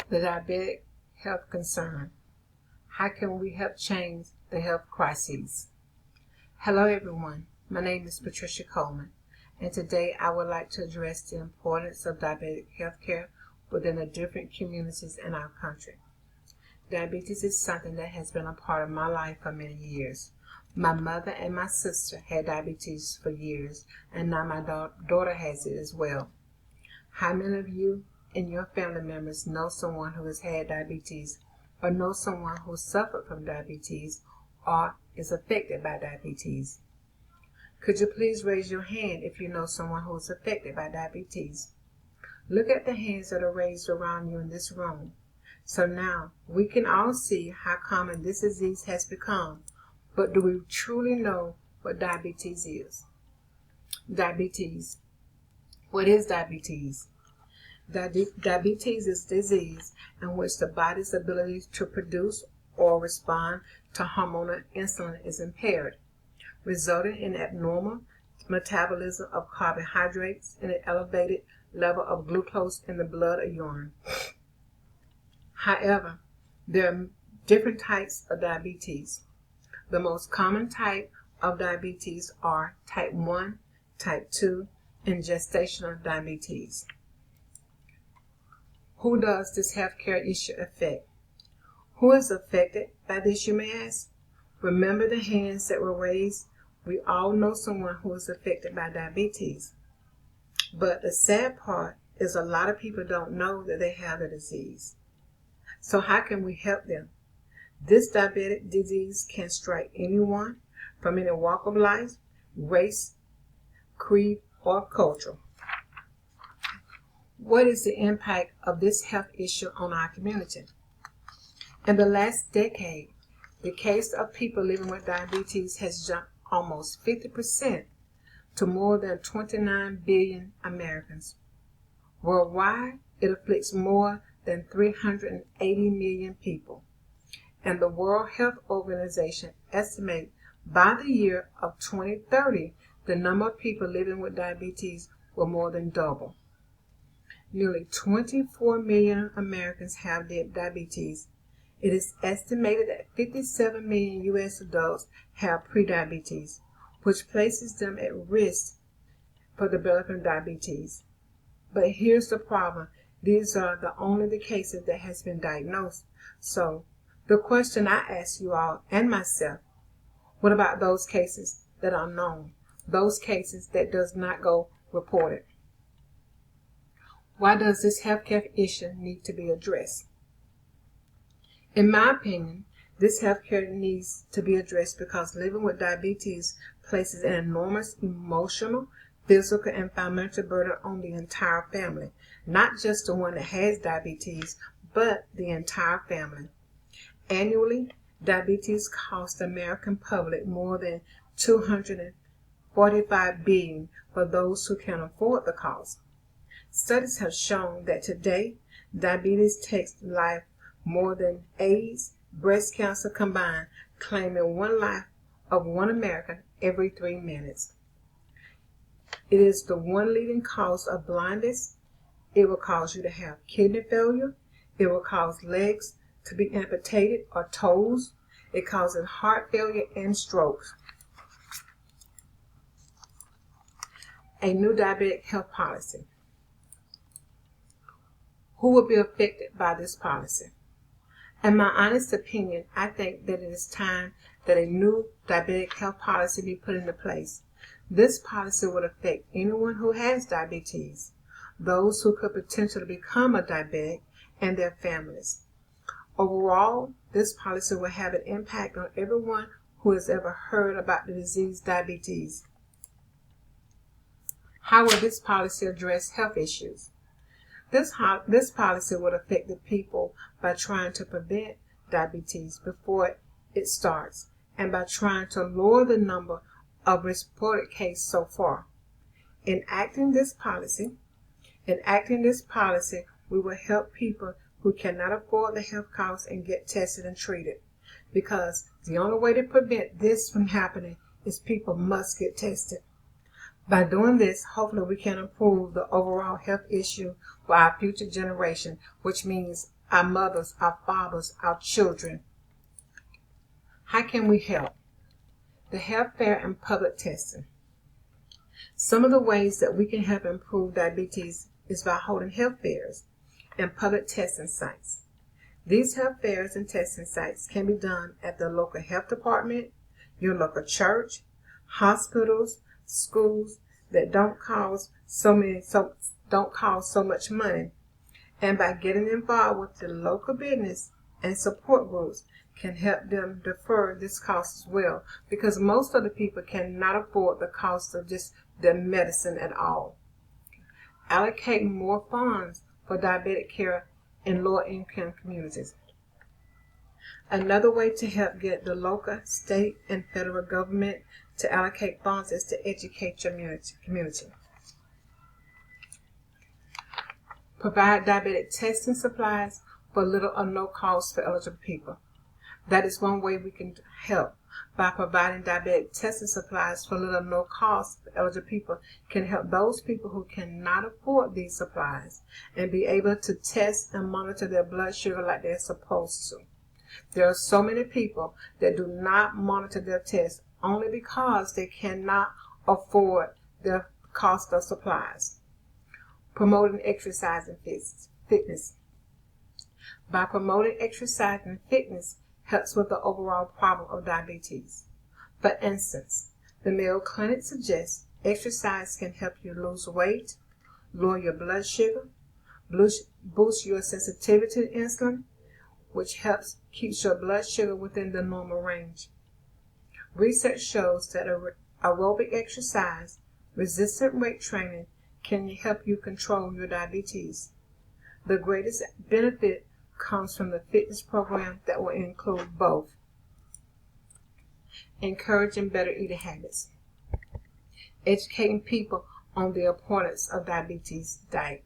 The diabetic health concern. How can we help change the health crises? Hello everyone, my name is Patricia Coleman, and today I would like to address the importance of diabetic health care within the different communities in our country. Diabetes is something that has been a part of my life for many years. My mother and my sister had diabetes for years, and now my daughter has it as well. How many of you and your family members know someone who has had diabetes, or know someone who suffered from diabetes or is affected by diabetes? Could you please raise your hand if you know someone who is affected by diabetes? Look at the hands that are raised around you in this room. So now we can all see how common this disease has become, but do we truly know what diabetes is? Diabetes. What is diabetes? Diabetes is a disease in which the body's ability to produce or respond to hormonal insulin is impaired, resulting in abnormal metabolism of carbohydrates and an elevated level of glucose in the blood or urine. However, there are different types of diabetes. The most common type of diabetes are type 1, type 2, and gestational diabetes. Who does this healthcare issue affect? Who is affected by this, you may ask? Remember the hands that were raised? We all know someone who is affected by diabetes. But the sad part is a lot of people don't know that they have the disease. So how can we help them? This diabetic disease can strike anyone from any walk of life, race, creed, or culture. What is the impact of this health issue on our community? In the last decade, the case of people living with diabetes has jumped almost 50% to more than 29 billion Americans. Worldwide, it afflicts more than 380 million people. And the World Health Organization estimates by the year of 2030, the number of people living with diabetes will more than double. Nearly 24 million Americans have diabetes. It is estimated that 57 million U.S. adults have prediabetes, which places them at risk for developing diabetes. But here's the problem. These are only the cases that has been diagnosed. So the question I ask you all and myself, what about those cases that are known? Those cases that does not go reported? Why does this healthcare issue need to be addressed? In my opinion, this healthcare needs to be addressed because living with diabetes places an enormous emotional, physical, and financial burden on the entire family. Not just the one that has diabetes, but the entire family. Annually, diabetes costs the American public more than $245 billion for those who can afford the cost. Studies have shown that today, diabetes takes life more than AIDS, breast cancer combined, claiming one life of one American every 3 minutes. It is the one leading cause of blindness. It will cause you to have kidney failure. It will cause legs to be amputated or toes. It causes heart failure and strokes. A new diabetic health policy. Who will be affected by this policy? In my honest opinion, I think that it is time that a new diabetic health policy be put into place. This policy would affect anyone who has diabetes, those who could potentially become a diabetic, and their families. Overall, this policy will have an impact on everyone who has ever heard about the disease diabetes. How will this policy address health issues? This policy would affect the people by trying to prevent diabetes before it starts and by trying to lower the number of reported cases so far. In enacting this policy, we will help people who cannot afford the health costs and get tested and treated, because the only way to prevent this from happening is people must get tested. By doing this, hopefully we can improve the overall health issue for our future generation, which means our mothers, our fathers, our children. How can we help? The health fair and public testing. Some of the ways that we can help improve diabetes is by holding health fairs and public testing sites. These health fairs and testing sites can be done at the local health department, your local church, hospitals, schools that don't cost so much money, and by getting involved with the local business and support groups can help them defer this cost as well, because most of the people cannot afford the cost of just their medicine at all. Allocating more funds for diabetic care in lower income communities. Another way to help get the local, state, and federal government to allocate funds is to educate your community. Provide diabetic testing supplies for little or no cost for eligible people. That is one way we can help. By providing diabetic testing supplies for little or no cost for eligible people can help those people who cannot afford these supplies and be able to test and monitor their blood sugar like they're supposed to. There are so many people that do not monitor their tests only because they cannot afford the cost of supplies. Promoting exercise and fitness. By promoting exercise and fitness helps with the overall problem of diabetes. For instance, the Mayo Clinic suggests exercise can help you lose weight, lower your blood sugar, boost your sensitivity to insulin, which helps keep your blood sugar within the normal range. Research shows that aerobic exercise, resistant weight training can help you control your diabetes. The greatest benefit comes from the fitness program that will include both. Encouraging better eating habits. Educating people on the importance of diabetes diet.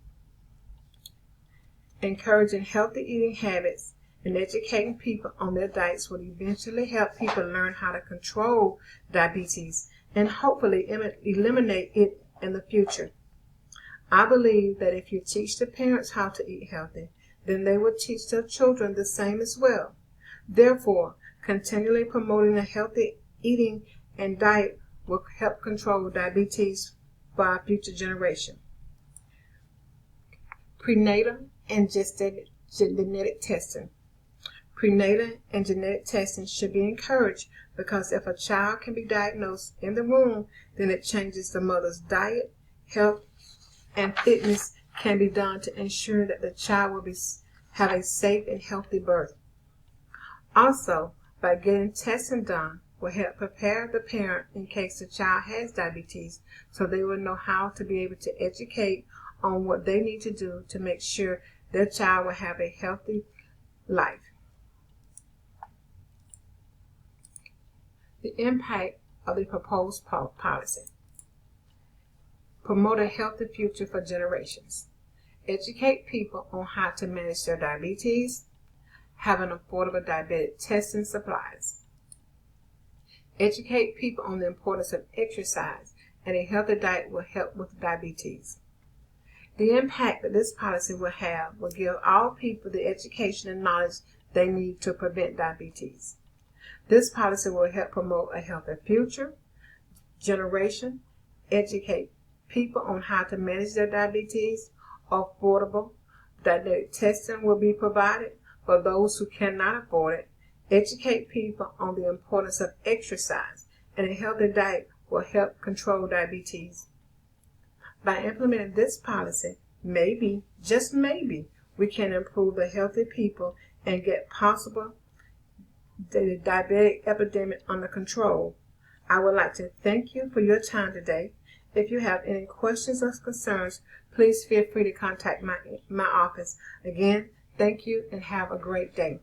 Encouraging healthy eating habits and educating people on their diets will eventually help people learn how to control diabetes and hopefully eliminate it in the future. I believe that if you teach the parents how to eat healthy, then they will teach their children the same as well. Therefore, continually promoting a healthy eating and diet will help control diabetes for our future generation. Prenatal and genetic testing. Prenatal and genetic testing should be encouraged because if a child can be diagnosed in the womb, then it changes the mother's diet, health, and fitness can be done to ensure that the child will have a safe and healthy birth. Also, by getting testing done will help prepare the parent in case the child has diabetes, so they will know how to be able to educate on what they need to do to make sure their child will have a healthy life. The impact of the proposed policy. Promote a healthy future for generations. Educate people on how to manage their diabetes. Have an affordable diabetic testing supplies. Educate people on the importance of exercise, and a healthy diet will help with diabetes. The impact that this policy will have will give all people the education and knowledge they need to prevent diabetes. This policy will help promote a healthy future generation, educate people on how to manage their diabetes. Affordable diabetic testing will be provided for those who cannot afford it. Educate people on the importance of exercise, and a healthy diet will help control diabetes. By implementing this policy, maybe, just maybe, we can improve the healthy people and get the diabetic epidemic under control. I would like to thank you for your time today. If you have any questions or concerns, please feel free to contact my office. Again, thank you and have a great day.